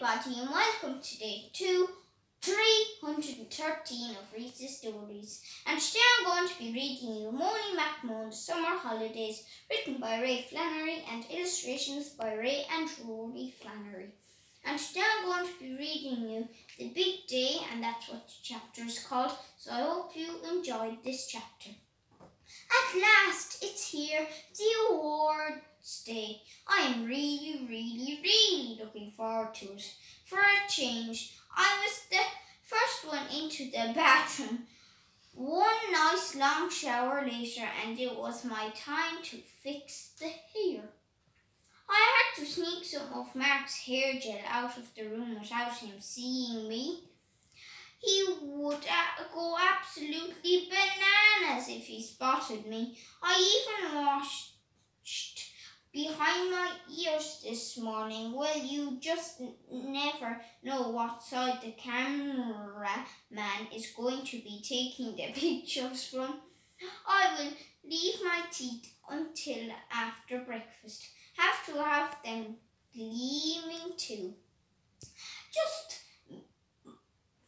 everybody, and welcome today to 313 of Rhys's stories. And today I'm going to be reading you Moany McMoan-The Summer Holidays, written by Flannery and illustrations by Ray and Ruairi Flannery. And today I'm going to be reading you The Big Day, and that's what the chapter is called, so I hope you enjoyed this chapter. At last, it's here, the awards day. I am really looking forward to it. For a change, I was the first one into the bathroom. One nice long shower later, and it was my time to fix the hair. I had to sneak some of Mark's hair gel out of the room without him seeing me. He would go absolutely bananas if he spotted me. I even washed behind my ears this morning. Well, you just never know what side the cameraman is going to be taking the pictures from. I will leave my teeth until after breakfast. Have to have them gleaming too.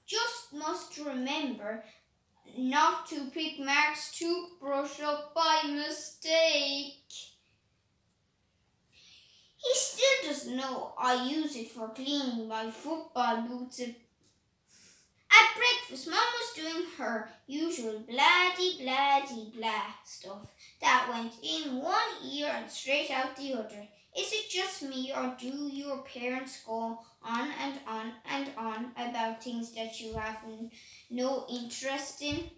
Just must remember not to pick Mark's toothbrush up by mistake. He still doesn't know I use it for cleaning my football boots. At breakfast, Mum was doing her usual blah stuff that went in one ear and straight out the other. Is it just me, or do your parents go on and on about things that you have no interest in?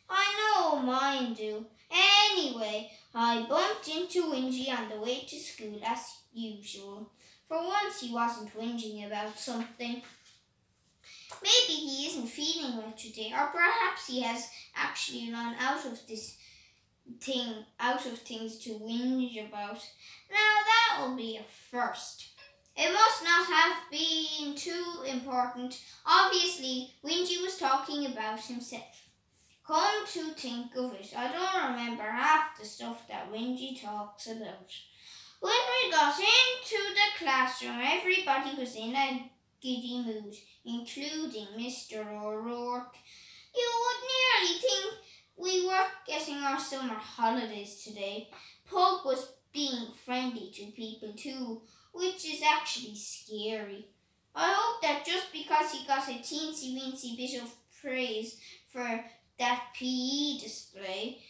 I know mine do. Anyway, I bumped into Wingy on the way to school as usual. For once he wasn't whinging about something. Maybe he isn't feeling well today, or perhaps he has actually run out of things to whinge about. Now that will be a first. It must not have been too important. Obviously, Wingy was talking about himself. Come to think of it, I don't remember half the stuff that Wingy talks about. When we got into the classroom, everybody was in a giddy mood, including Mr. O'Rourke. You would nearly think we were getting our summer holidays today. Pug was being friendly to people too, which is actually scary. I hope that just because he got a teensy-weensy bit of praise for that PE display,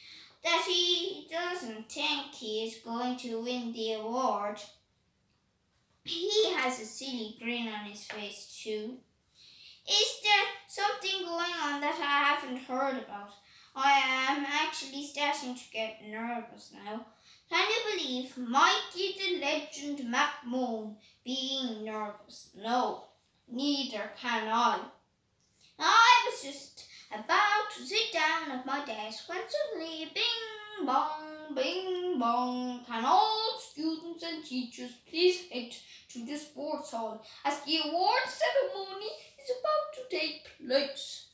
that he doesn't think he is going to win the award. He has a silly grin on his face too. Is there something going on that I haven't heard about? I am actually starting to get nervous now. Can you believe Mikey the Legend McMoan being nervous? No, neither can I. I was just about to sit down at my desk when suddenly bing bong, can all students and teachers please head to the sports hall as the award ceremony is about to take place.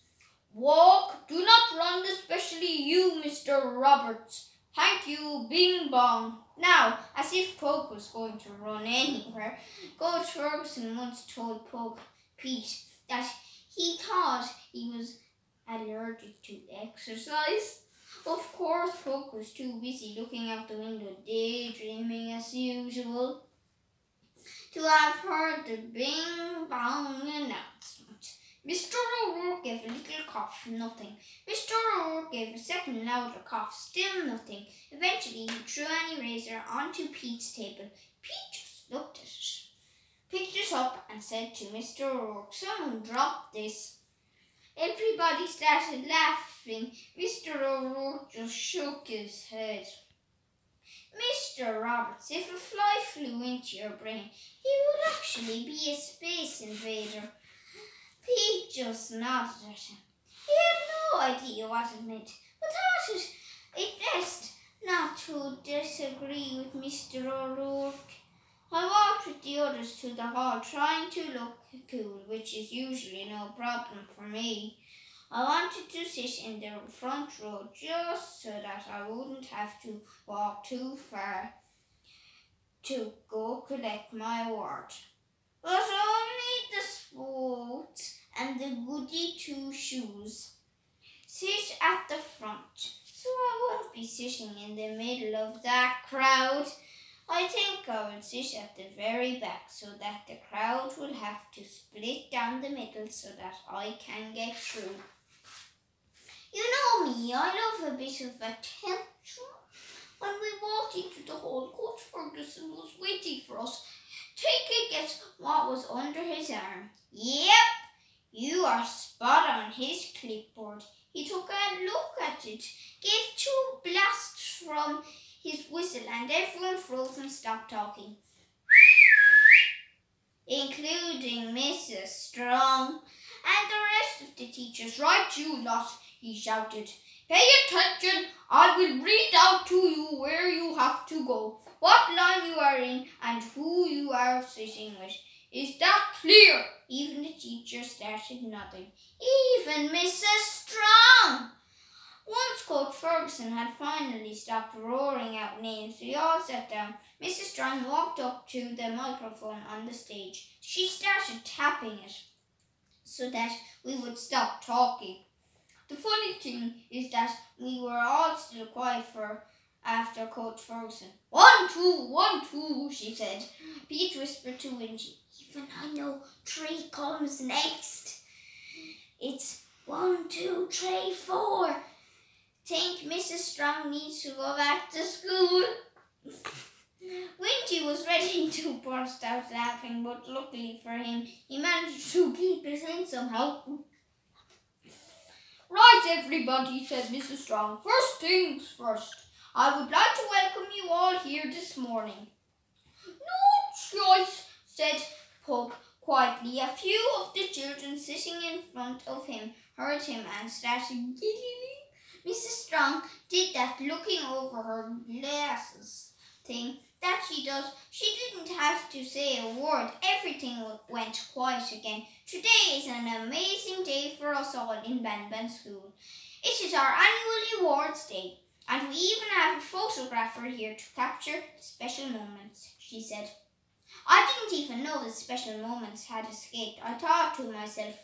Walk, do not run, especially you, Mr. Roberts. Thank you, bing bong. Now, as if Pug was going to run anywhere, Coach Ferguson once told Pete that he thought he was allergic to exercise. Of course, Pug was too busy looking out the window, daydreaming as usual, to have heard the bing-bong announcement. Mr. O'Rourke gave a little cough, nothing. Mr. O'Rourke gave a second louder cough, still nothing. Eventually, he threw an eraser onto Pete's table. Pete just looked at it, picked it up and said to Mr. O'Rourke, "Someone dropped this." Everybody started laughing. Mr. O'Rourke just shook his head. Mr. Roberts, if a fly flew into your brain, he would actually be a space invader. Pete just nodded at him. He had no idea what it meant, but thought it best not to disagree with Mr. O'Rourke. I walked with the others to the hall, trying to look cool, which is usually no problem for me. I wanted to sit in the front row just so that I wouldn't have to walk too far to go collect my award. but only the sports and the goody two-shoes sit at the front, so I won't be sitting in the middle of that crowd. I think I will sit at the very back so that the crowd will have to split down the middle so that I can get through. You know me, I love a bit of attention. When we walked into the hall, Coach Ferguson was waiting for us. Take a guess what was under his arm. Yep, you are spot on, his clipboard. He took a look at it, gave 2 blasts from his whistle, and everyone froze and stopped talking, including Mrs. Strong and the rest of the teachers. Right, you lot, he shouted. Pay attention. I will read out to you where you have to go, what line you are in, and who you are sitting with. Is that clear? Even the teacher started nodding. Even Mrs. Strong. Once Coach Ferguson had finally stopped roaring out names, we all sat down. Mrs. Strong walked up to the microphone on the stage. She started tapping it so that we would stop talking. The funny thing is that we were all still quiet for after Coach Ferguson. 1, 2, 1, 2, she said. Pete whispered to Wingy. Even I know 3 comes next. It's 1, 2, 3, 4. Think Mrs. Strong needs to go back to school. Wingy was ready to burst out laughing, but luckily for him, he managed to keep it in somehow. Right, everybody, said Mrs. Strong. First things first. I would like to welcome you all here this morning. No choice, said Pug quietly. A few of the children sitting in front of him heard him and started giggling. Mrs. Strong did that looking over her glasses thing that she does. She didn't have to say a word. Everything went quiet again. Today is an amazing day for us all in Banban School. It is our annual awards day, and we even have a photographer here to capture the special moments, she said. I didn't even know the special moments had escaped. I thought to myself,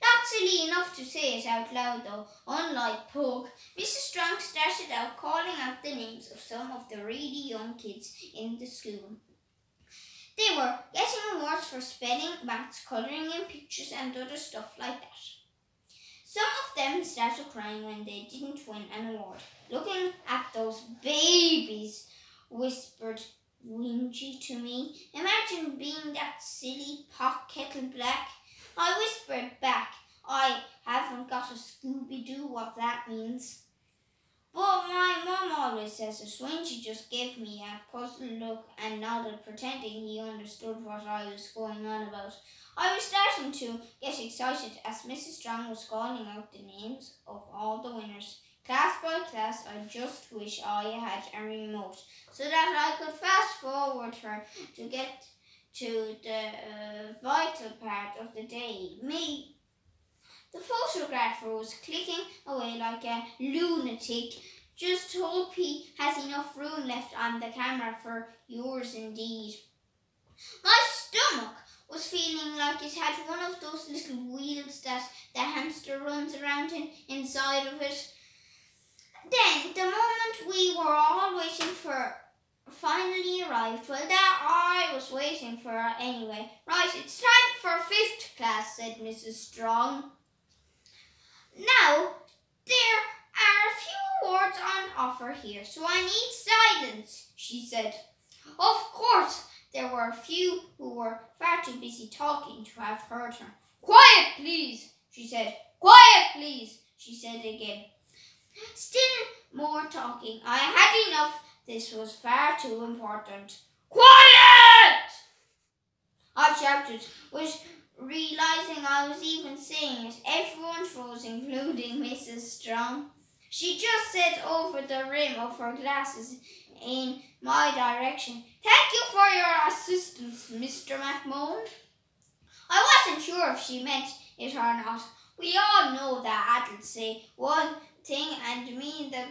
not silly enough to say it out loud though. Unlike Pug, Mrs. Strong started out calling out the names of some of the really young kids in the school. They were getting awards for spelling, maths, colouring in pictures and other stuff like that. Some of them started crying when they didn't win an award. Looking at those babies, whispered Wingy to me. Imagine being that silly pot kettle black. I whispered back, I haven't got a Scooby-Doo what that means. But my mum always says it. Wingy just gave me a puzzled look and nodded, pretending he understood what I was going on about. I was starting to get excited as Mrs. Strong was calling out the names of all the winners. Class by class, I just wish I had a remote so that I could fast forward her to get to the vital part of the day, me. The photographer was clicking away like a lunatic. Just hope he has enough room left on the camera for yours indeed. My stomach was feeling like it had one of those little wheels that the hamster runs around inside of it. Then the moment we were all waiting for finally arrived. Well, that I was waiting for anyway. Right, it's time for 5th class, said Mrs. Strong. Now, there are a few awards on offer here, so I need silence, she said. Of course, there were a few who were far too busy talking to have heard her. Quiet, please, she said. Quiet, please, she said again. Still more talking. I had enough. This was far too important. Quiet! I shouted, realizing I was even saying it. Everyone froze, including Mrs. Strong. She just said over the rim of her glasses in my direction, Thank you for your assistance, Mr. McMoan. I wasn't sure if she meant it or not. We all know that adults say one thing and mean the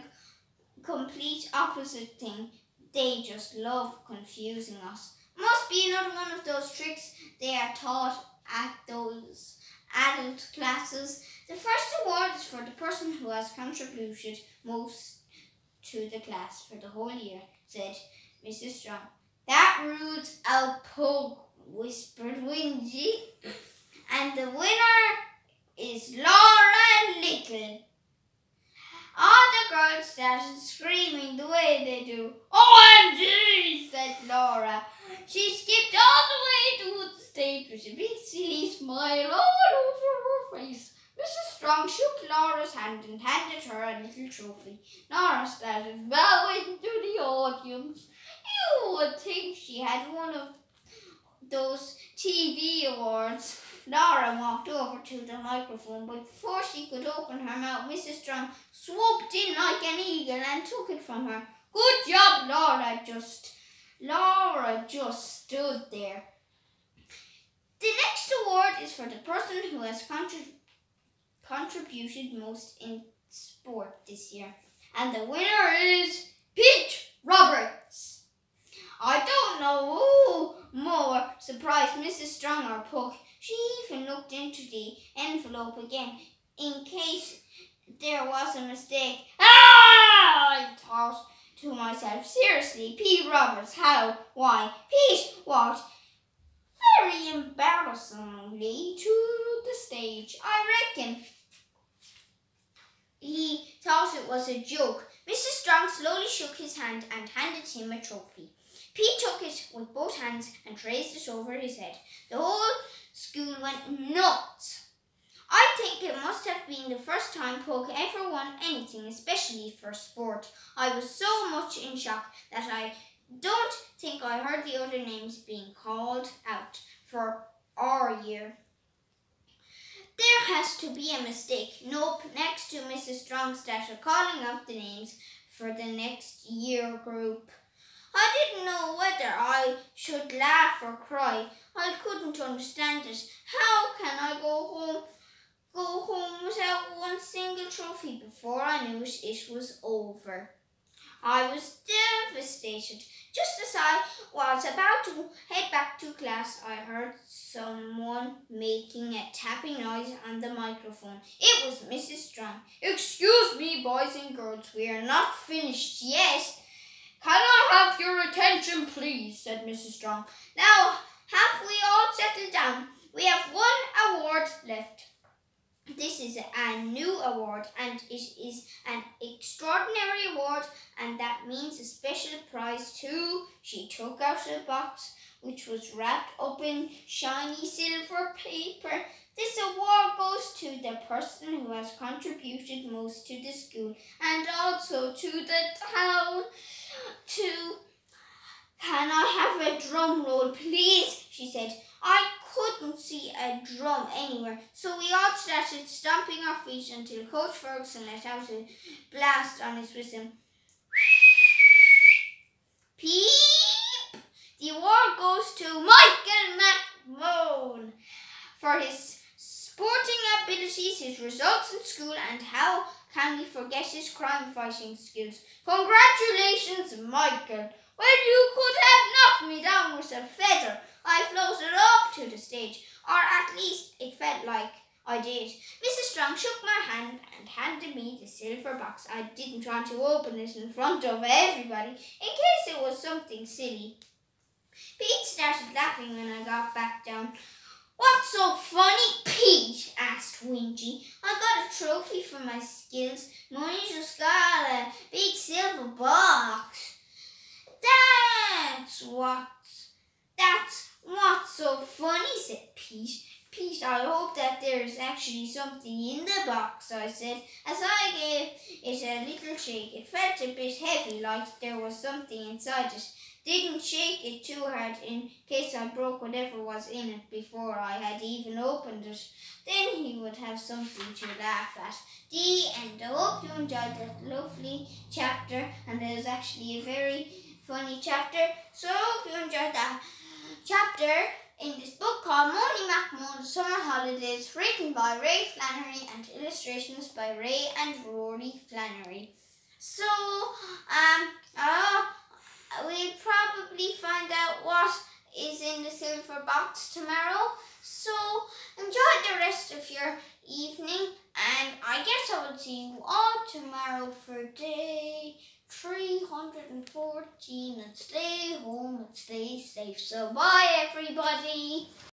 complete opposite thing. They just love confusing us. Must be another one of those tricks they are taught at those adult classes. The first award is for the person who has contributed most to the class for the whole year, said Mrs. Strong. That rules out pug, whispered Wingy, and the winner is Laura Little. All the girls started screaming the way they do. OMG, said Laura. She skipped all the way to the stage with a big silly smile all over her face. Mrs. Strong shook Laura's hand and handed her a little trophy. Laura started bowing to the audience. You would think she had one of those TV awards. Laura walked over to the microphone, but before she could open her mouth, Mrs. Strong swooped in like an eagle and took it from her. Good job, Laura just stood there. The next award is for the person who has contributed most in sport this year, and the winner is Pete Roberts. I don't know who more surprised Mrs. Strong or Puck. She even looked into the envelope again in case there was a mistake. I thought to myself, seriously, Pete Roberts, how? Why? Pete walked very embarrassingly to the stage. I reckon he thought it was a joke. Mrs. Strong slowly shook his hand and handed him a trophy. Pete took it with both hands and raised it over his head. The whole school went nuts. I think it must have been the first time Puck ever won anything, especially for sport. I was so much in shock that I don't think I heard the other names being called out for our year. There has to be a mistake. Nope, next to Mrs. Strong started calling out the names for the next year group. I didn't know whether I should laugh or cry. I couldn't understand it. How can I go home without one single trophy? Before I knew it, it was over. I was devastated. Just as I was about to head back to class, I heard someone making a tapping noise on the microphone. It was Mrs. Strong. Excuse me, boys and girls, we are not finished yet. Can I have your attention, please, said Mrs. Strong. Now, have we all settled down? We have one award left. This is a new award, and it is an extraordinary award, and that means a special prize too. She took out a box which was wrapped up in shiny silver paper. This award goes to the person who has contributed most to the school and also to the town. Can I have a drum roll, please? She said. I couldn't see a drum anywhere, so we all started stomping our feet until Coach Ferguson let out a blast on his whistle. Peep! The award goes to Michael McMoan for his sporting abilities, his results in school, and how can we forget his crime-fighting skills. Congratulations, Michael. Well, you could have knocked me down with a feather. I floated up to the stage, or at least it felt like I did. Mrs. Strong shook my hand and handed me the silver box. I didn't want to open it in front of everybody, in case it was something silly. Pete started laughing when I got back down. What's so funny, Pete? Asked Wingy. I got a trophy for my skills. Moany just got a big silver box. That's what's so funny, said Pete. Pete, I hope that there is actually something in the box, I said, as I gave it a little shake. It felt a bit heavy, like there was something inside it. Didn't shake it too hard in case I broke whatever was in it before I had even opened it. Then he would have something to laugh at. The end. I hope you enjoyed that lovely chapter, and it was actually a very funny chapter. So I hope you enjoyed that chapter in this book called Moany McMoan-The Summer Holidays, written by Ray Flannery and illustrations by Ray and Ruairi Flannery. So we'll probably find out what is in the silver box tomorrow. So enjoy the rest of your evening, and I guess I will see you all tomorrow for day 314, and stay home and stay safe. So bye everybody.